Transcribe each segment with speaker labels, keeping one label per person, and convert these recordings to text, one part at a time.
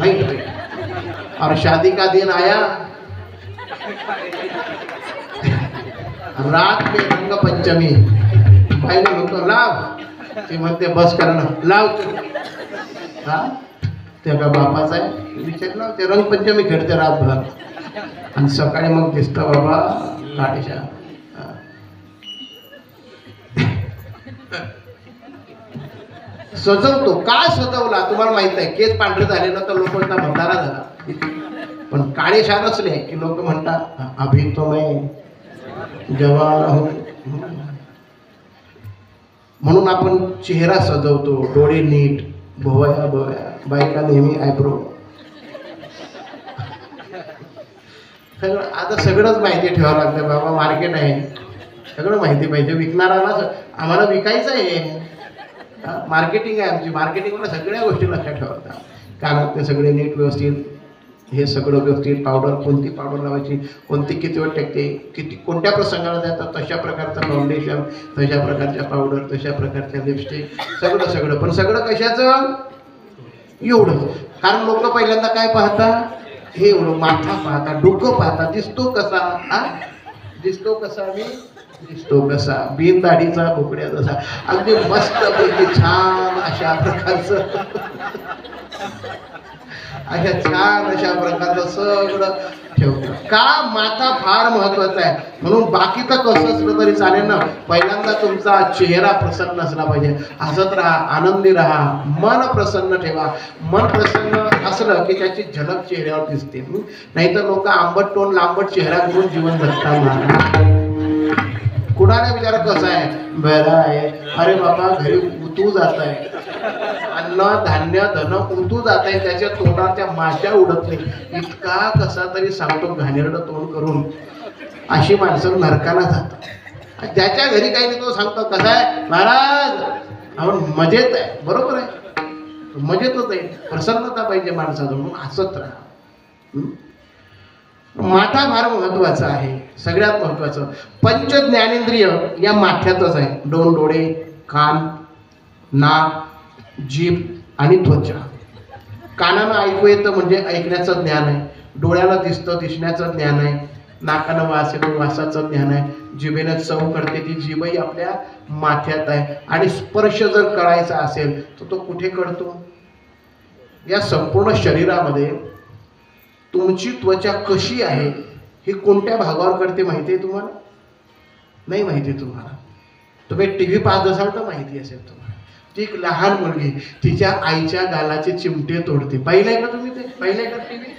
Speaker 1: और शादी का दिन आया, रात में रंग पंचमी, पहिले म्हणतो लाव, ती म्हणते बस करणं लाव तू. हा ते का बापाचा आहे विचारलं, ते रंगपंचमी खेळते रातभर आणि सकाळी मग दिसतं बाबा काळीशा. सजवतो, काय सजवला तुम्हाला माहित आहे, केस पांढरे झाले ना तर लोक म्हणतात भंडारा झाला, पण काळेशा नसले की लोक म्हणतात अभी तो मैं जवान हूं. म्हणून आपण चेहरा सजवतो, डोळे नीट, भोवया भोवया, बायका नेहमी आयब्रो. आता सगळंच माहिती ठेवावं लागतं बाबा, मार्केट आहे सगळं माहिती पाहिजे. विकणाराला आम्हाला विकायचं आहे, मार्केटिंग आहे आमची, मार्केटिंगला सगळ्या गोष्टी लक्षात ठेवायच्या. कारण ते सगळे नीट व्यवस्थित, हे सगळं व्यवस्थित, पावडर कोणती पावडर लावायची, कोणती किती वेळ टाकते, किती कोणत्या प्रसंगाला जातात, तशा प्रकारचं फाउंडेशन, तशा प्रकारच्या पावडर, तशा प्रकारच्या लिपस्टिक, सगळं सगळं. पण सगळं कशाचं एवढं, कारण लोक पहिल्यांदा काय पाहता, हे एवढं माथा पाहता, डोकं पाहता, दिसतो कसा, दिसतो कसा, मी दिसतो कसा, बिन दाढीचा बोकड्या जसा, अगदी मस्त पैकी छान अशा प्रकारचं, छान अशा प्रकारचं सगळं ठेवतं. का, माथा फार महत्वाचा आहे. म्हणून बाकीचं कसं असलं तरी चालेल ना, पहिल्यांदा तुमचा चेहरा प्रसन्न असला पाहिजे. हसत राहा, आनंदी राहा, मन प्रसन्न ठेवा. मन प्रसन्न असलं की त्याची झलक चेहऱ्यावर दिसते. नाहीतर लोक आंबट तोंड लांबट चेहरा करून जीवन जगतात. कुणाला विचार कसा आहे, बरा आहे, अरे बाबा घरी उतू जात आहे, अन्न धान्य धन उतू जात आहे, त्याच्या तोंडाच्या माश्या उडत नाही, इतका कसा तरी सांगतो घाणेरडं तोंड करून. अशी माणसं नरकाला जातात. ज्याच्या घरी काही नाही तो सांगतो कसा आहे महाराज, आपण मजेत आहे. बरोबर आहे, मजेतच आहे. प्रसन्नता पाहिजे माणसाजवळ, म्हणून हसत राहा. माथा फार महत्वाचा आहे, सगळ्यात महत्वाचं. पंच ज्ञानेंद्रिय या माथ्यातच आहे. दोन डोळे, कान, नाक, जीभ आणि त्वचा. कानानं ऐकू येतं म्हणजे ऐकण्याचं ज्ञान आहे, डोळ्याला दिसतं दिसण्याचं ज्ञान आहे, नाकानं वास येतो वासाचं ज्ञान आहे, जिभेनं चव कळते ती जीभही आपल्या माथ्यात आहे. आणि स्पर्श जर कळायचा असेल तर तो कुठे कळतो, या संपूर्ण शरीरामध्ये. तुमची त्वचा कशी आहे हे कोणत्या भागावर कळते माहिती आहे तुम्हाला? नाही माहिती तुम्हाला. तुम्ही टीव्ही पाहत असाल तर माहिती असेल तुम्हाला. ती एक लहान मुलगी तिच्या आईच्या गालाचे चिमटे तोडते. पाहिलंय का तुम्ही ते? पाहिलंय का टीव्ही?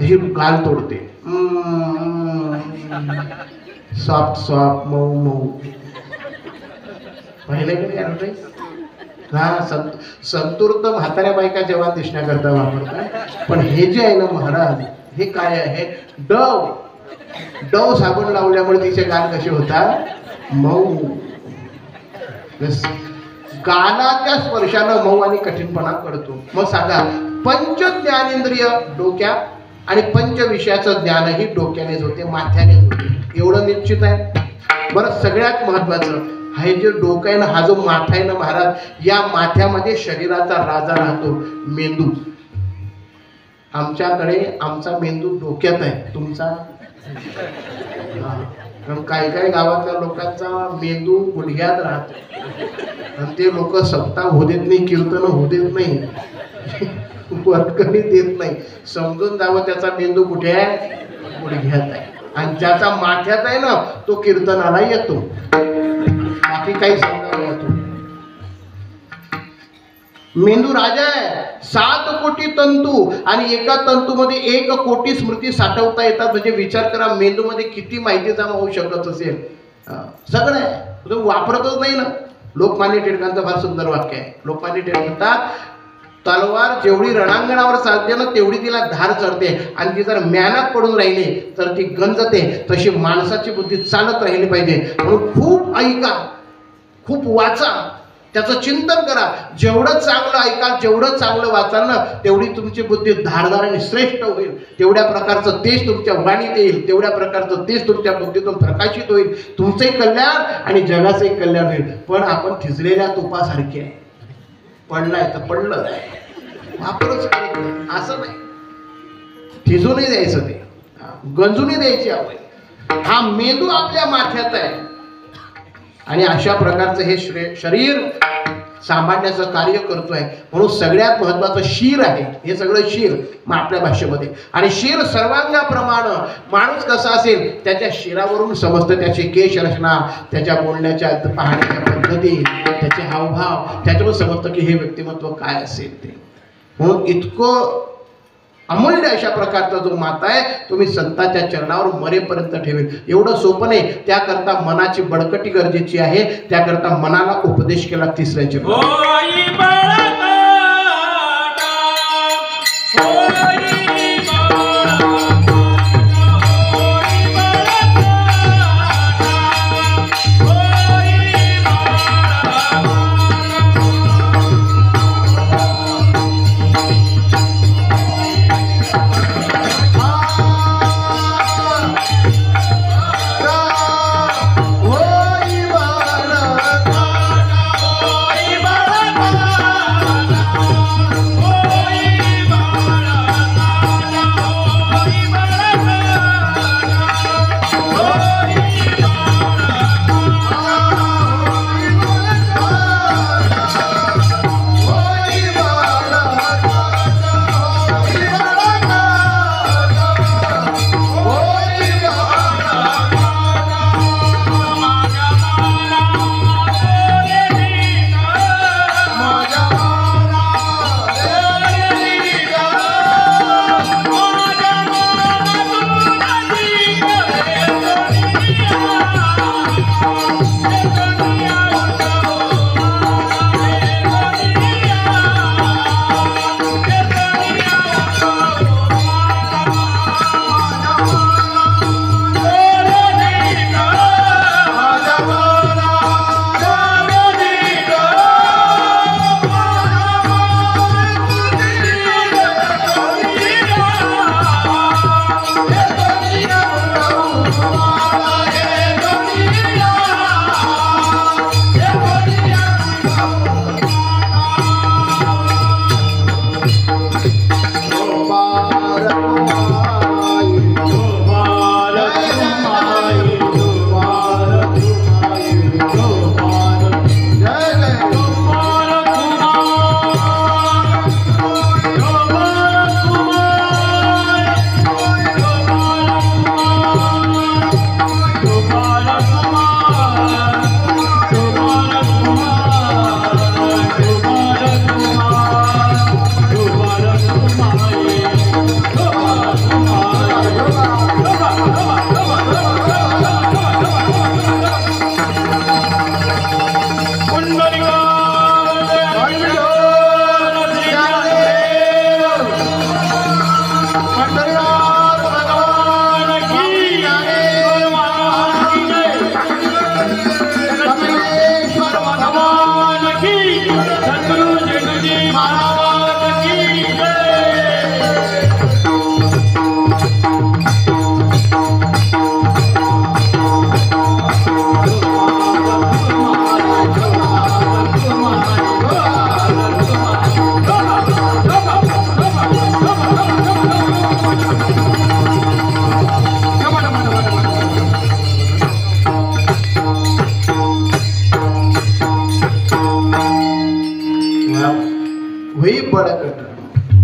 Speaker 1: ही गाल तोडते, सॉफ्ट सॉफ्ट मऊ मऊ. पाहिलंय का ते ॲडव्हर्टाईज? हा, संतूर तर म्हाताऱ्या बायका जेव्हा दिसण्याकरता वापरतात. पण हे जे आहे ना महाराज, हे काय आहे, डव साबण लावल्यामुळे तिचे गाल कसे होतात, मऊ. गालाच्या स्पर्शानं मऊ आणि कठीणपणा कळतो. मग सांगा, पंच ज्ञानेंद्रिय डोक्यात आणि पंच विषयाचं ज्ञानही डोक्यानेच होते, माथ्यानेच होते. एवढं निश्चित आहे. बरं, सगळ्यात महत्वाचं हे जे डोकं आहे ना, हा जो माथा आहे ना महाराज, या माथ्यामध्ये शरीराचा राजा राहतो, मेंदू. आमच्याकडे आमचा मेंदू डोक्यात आहे, तुमचा. कारण काही काही गावातल्या लोकांचा मेंदू गुडघ्यात राहतो आणि ते लोक सप्ताह होऊ देत नाही, कीर्तन होऊ देत नाही, वर्गणी देत नाही. समजून जावं त्याचा मेंदू कुठे आहे, गुडघ्यात आहे. आणि ज्याचा माथ्यात आहे ना तो कीर्तनाला येतो, बाकी काही समजावं येतो. मेंदू राजा आहे. 7 कोटी तंतू आणि एका तंतूमध्ये 1 कोटी स्मृती साठवता येतात. म्हणजे विचार करा, मेंदूमध्ये किती माहिती जमा होऊ शकत असेल. सगळं आहे, तो वापरतच नाही ना. लोकमान्य टिळकांचं फार सुंदर वाक्य आहे. लोकमान्य टिळक म्हणतात, तलवार जेवढी रणांगणावर चालते ना तेवढी तिला धार चढते, आणि ती जर म्यानात पडून राहिली तर ती गंजते. तशी माणसाची बुद्धी चालत राहिली पाहिजे. म्हणून खूप ऐका, खूप वाचा, त्याचं चिंतन करा. जेवढं चांगलं ऐकाल, जेवढं चांगलं वाचाल ना, तेवढी तुमची बुद्धी धारदार आणि श्रेष्ठ होईल. तेवढ्या प्रकारचं तेज तुमच्या वाणीत येईल, तेवढ्या प्रकारचं तेज तुमच्या बुद्धीतून प्रकाशित होईल. तुमचंही कल्याण आणि जगाचंही कल्याण होईल. पण आपण थिजलेल्या तुपासारखे आहे, पडलाय तर पडलं, वापरच करत नाही. असं नाही, थिजूनही द्यायचं ते, गंजूनही द्यायची आवड. हा मेंदू आपल्या माथ्यात आहे आणि अशा प्रकारचं हे शरीर सांभाळण्याचं कार्य करतोय. म्हणून सगळ्यात महत्वाचं शिर आहे. हे सगळं शिर मग आपल्या भाषेमध्ये. आणि शिर सर्वांगाप्रमाणे माणूस कसा असेल त्याच्या शिरावरून समजतं. त्याची केश रचना, त्याच्या बोलण्याच्या पाहण्याच्या पद्धती, त्याचे हावभाव, त्याच्यावर समजतं की हे व्यक्तिमत्व काय असेल ते. म्हणून इतकं अमूल्य अशा प्रकारचा जो माता आहे तो मी संतांच्या चरणावर मरेपर्यंत ठेवेल. एवढं सोपं नाही, त्याकरता मनाची बळकटी गरजेची आहे. त्याकरता मनाला उपदेश केला तिसऱ्याचे.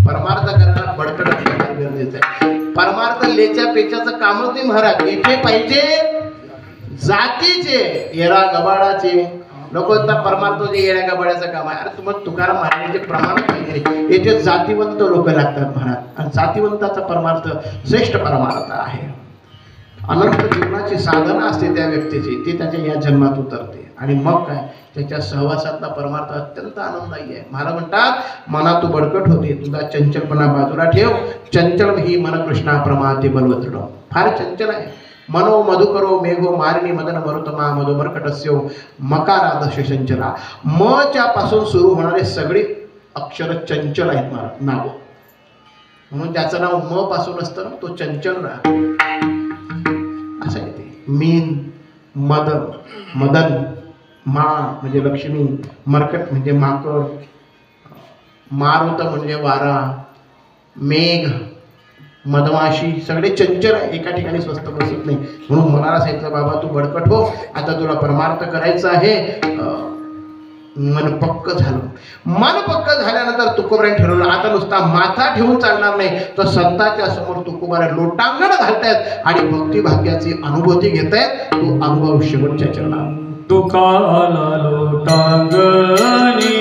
Speaker 1: परमार्थ करणार बडकट असणं गरजेचं आहे. परमार्थ लेच्या पेच्याचं कामच नाही महाराज. येथे पाहिजे जातीचे, येरा गबाडाचे. लोक परमार्थ जे येड्या गबाड्याचं काम आहे. अरे तुम्हाला तुकाराम महाराजांचे प्रमाण पाहिजे. येथे जातीवंत लोक लागतात महाराज. आणि जातीवंताचा परमार्थ श्रेष्ठ परमार्थ आहे. अनंत जीवनाची साधना असते त्या व्यक्तीची, ती त्याच्या या जन्मात उतरते. आणि मग काय, त्याच्या सहवासातला परमार्थ अत्यंत आनंददायी आहे. महाराज म्हणतात मना तू बडकट होते, तुझा चंचलपणा बाजूला ठेव. चंचल ही मन कृष्णा प्रमाते बलवदृढ. फार चंचल आहे. मनो मधुकरो मेघो मारिणी मदन मरुतमा मधुमर्कटस्यो मकारादश चंचला. म च्या पासून सुरू होणारे सगळे अक्षर चंचल आहेत महाराज, नाव. म्हणून ज्याचं नाव म पासून असतं ना तो चंचल राहतो. असं आहे ते. मीन, मदन, मदन, मा म्हणजे लक्ष्मी, मर्कट म्हणजे माकड, मारुत म्हणजे वारा, मेघ, मधमाशी सगळे चंचल आहे, एका ठिकाणी स्वस्त बसत नाही. म्हणून मला सांगितलं बाबा तू बडकट हो, आता तुला परमार्थ करायचा आहे. मन पक्क झालं. मन पक्क झाल्यानंतर तुकोबाराने ठरवलं आता नुसता माथा ठेवून चालणार नाही, तर संतांच्या समोर तुकोबारा लोटांगण घालतायत आणि भक्तिभाग्याची अनुभूती घेतायत. तो अनुभव शेवटच्या चरणात.
Speaker 2: तुकाला लोटांगणी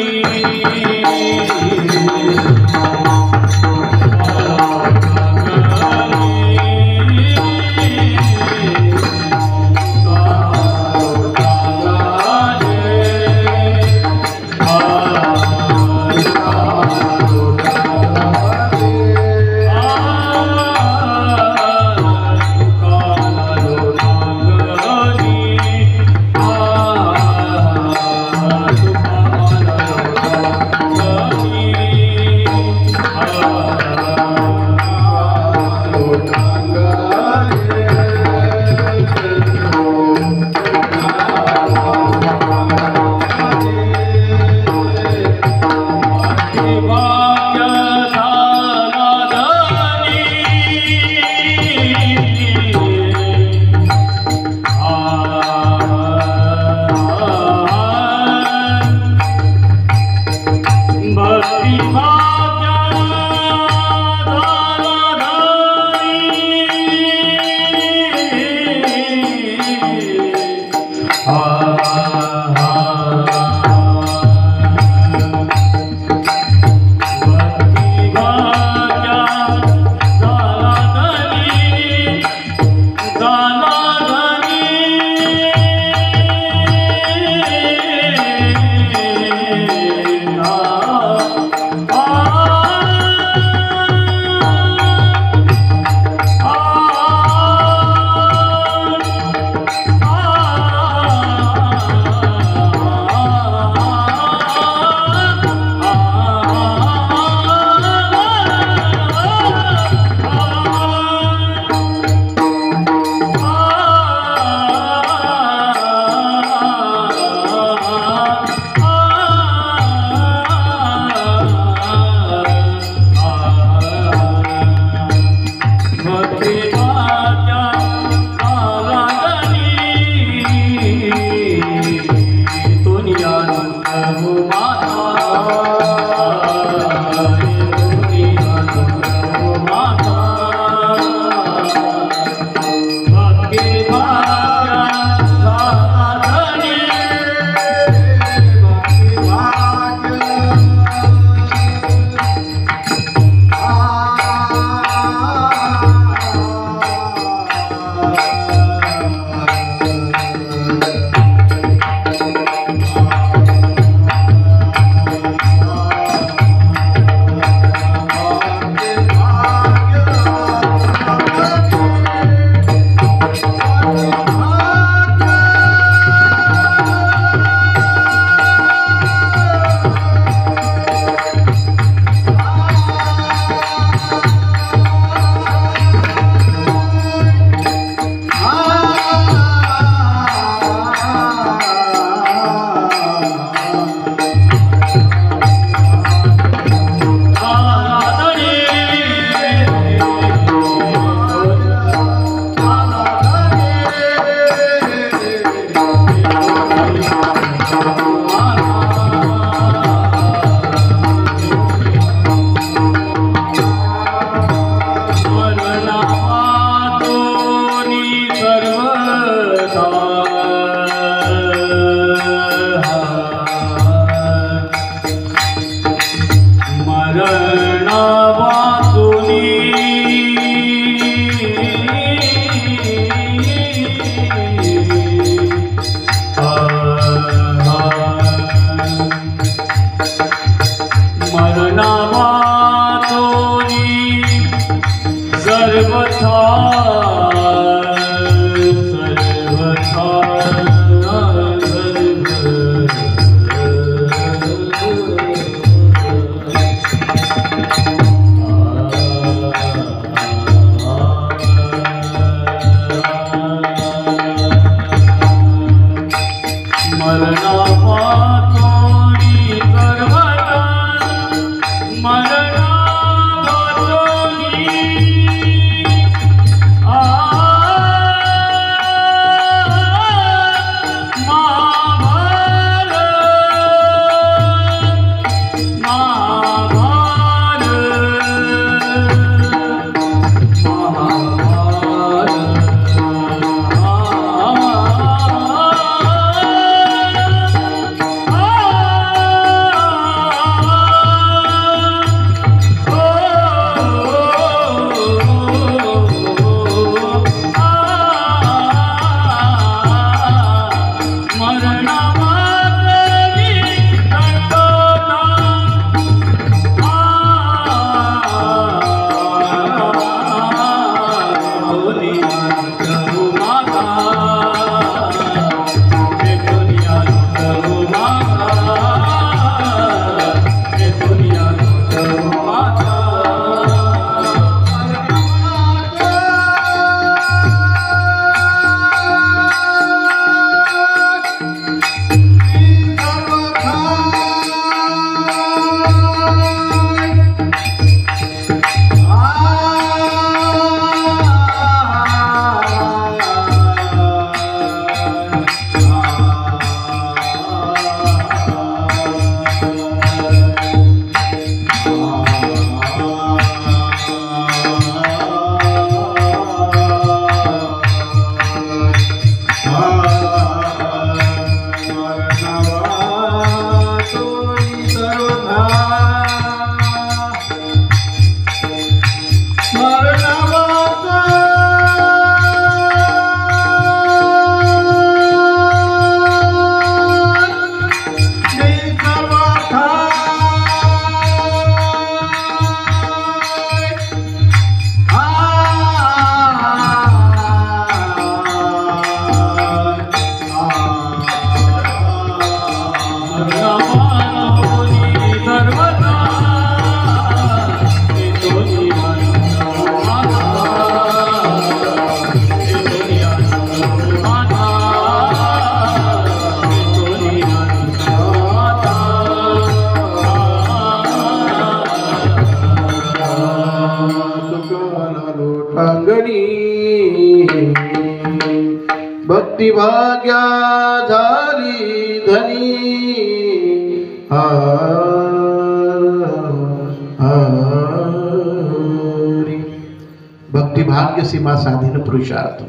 Speaker 1: भक्ती भाग्या झाली धनी भक्ती भाग्य सीमा साधीन पुरुषार्थ.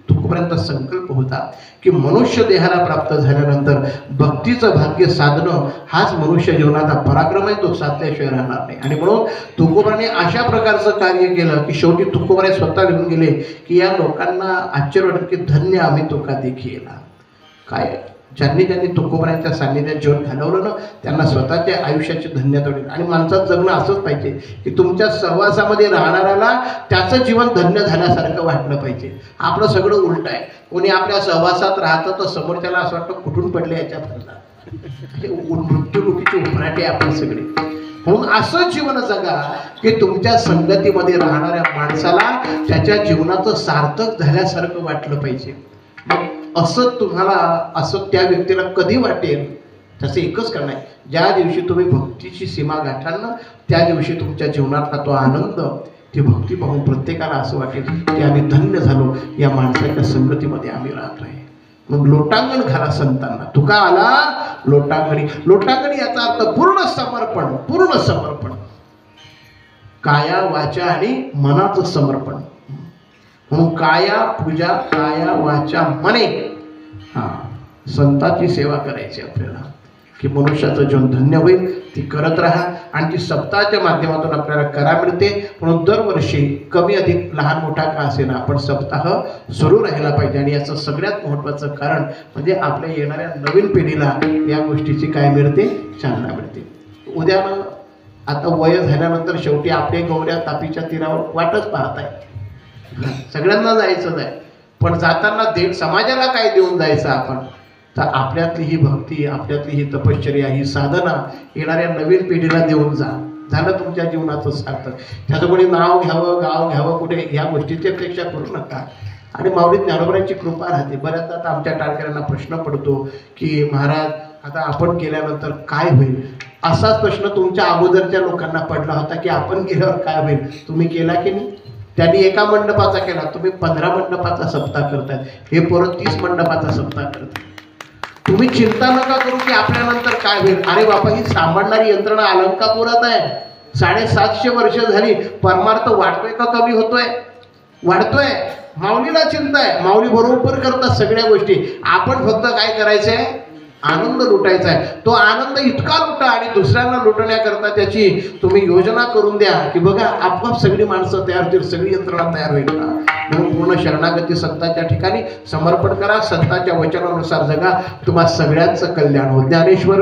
Speaker 1: तुकोपर्यंत संकल्प होता की मनुष्य देहाला प्राप्त झाल्यानंतर भक्तीचं भाग्य साधणं हाच मनुष्य जीवनाचा पराक्रम आहे, तो साधल्याशिवाय राहणार नाही. आणि म्हणून तुकोबाने अशा प्रकारचं कार्य केलं की शेवटी तुकोबाने स्वतः लिहून गेले की या लोकांना आश्चर्य वाटत की धन्य आम्ही तुका देखील. काय ज्यांनी तुकोबारांच्या सान्निध्यात जीवन घालवलं ना त्यांना स्वतःच्या आयुष्याची धन्यता होईल. आणि माणसात जगणं असंच पाहिजे की तुमच्या सहवासामध्ये राहणाऱ्याला त्याचं जीवन धन्य झाल्यासारखं वाटलं पाहिजे. आपलं सगळं उलट आहे. कोणी आपल्या सहवासात राहतं तर समोरच्याला असं वाटतं कुठून पडले याच्या फरला मृत्यूमुखीचे उपराटे आपण सगळे. म्हणून असं जीवन जगा की तुमच्या संगतीमध्ये राहणाऱ्या माणसाला त्याच्या जीवनाचं सार्थक झाल्यासारखं वाटलं पाहिजे. मग असं तुम्हाला असं त्या व्यक्तीला कधी वाटेल त्याचं एकच कारण आहे, ज्या दिवशी तुम्ही भक्तीची सीमा गाठाल ना त्या दिवशी तुमच्या जीवनातला तो आनंद ती भक्ती पाहून प्रत्येकाला असं वाटेल की आम्ही धन्य झालो, या माणसाच्या संगतीमध्ये आम्ही राहत आहे. मग लोटांगण घाला संतांना. तुका आला लोटांगणी. लोटांगणी याचा अर्थ पूर्ण समर्पण. पूर्ण समर्पण काया वाचा आणि मनाचं समर्पण. म्हणून काया पूजा काया वाचा मने संतांची सेवा करायची आपल्याला की मनुष्याचं जीवन धन्य होईल. ती करत राहा आणि ती सप्ताहाच्या माध्यमातून आपल्याला करा मिळते. म्हणून दरवर्षी कमी अधिक लहान मोठा का असेना आपण सप्ताह सुरू राहायला पाहिजे. आणि याचं सगळ्यात महत्त्वाचं कारण म्हणजे आपल्या येणाऱ्या नवीन पिढीला या गोष्टीची काय मिळते, चालना मिळते. उद्यानं आता वय झाल्यानंतर शेवटी आपले गौऱ्या तापीच्या तीरावर वाटच पाहत आहे. सगळ्यांना जायचं आहे पण जाताना समाजाला काय देऊन जायचं आपण. तर आपल्यातली ही भक्ती, आपल्यातली ही तपश्चर्या, ही साधना येणाऱ्या नवीन पिढीला देऊन जा. झालं तुमच्या जीवनाचं सार्थक. त्याचं कोणी नाव घ्यावं, गाव घ्यावं, कुठे या गोष्टीची अपेक्षा करू नका. आणि माऊली ज्ञानोबांची कृपा राहते. बऱ्याचदा आता आमच्या टाळकऱ्यांना प्रश्न पडतो की महाराज आता आपण केल्यानंतर काय होईल. असाच प्रश्न तुमच्या अगोदरच्या लोकांना पडला होता की आपण केल्यावर काय होईल. तुम्ही केला की नाही. त्यांनी एका मंडपाचा केला, तुम्ही 15 मंडपाचा सप्ताह करताय. हे परत 30 मंडपाचा सप्ताह करताय. तुम्ही चिंता नका करू की आपल्यानंतर काय होईल. अरे बापा ही सांभाळणारी यंत्रणा अलंकापुरात आहे. 750 वर्ष झाली. परमार्थ वाढतोय का कमी होतोय. वाढतोय. माऊलीला चिंता आहे. माऊली बरोबर करतात सगळ्या गोष्टी. आपण फक्त काय करायचंय, आनंद लुटायचा आहे. तो आनंद इतका लुटा आणि दुसऱ्यांना लुटण्याकरता त्याची तुम्ही योजना करून द्या की बघा आपोआप सगळी माणसं तयार होतील, सगळी यंत्रणा तयार होईल ना. म्हणून पूर्ण शरणागती संतांच्या ठिकाणी समर्पण करा. संतांच्या वचनानुसार जगा. तुम्हा सगळ्यांचं कल्याण हो. ज्ञानेश्वर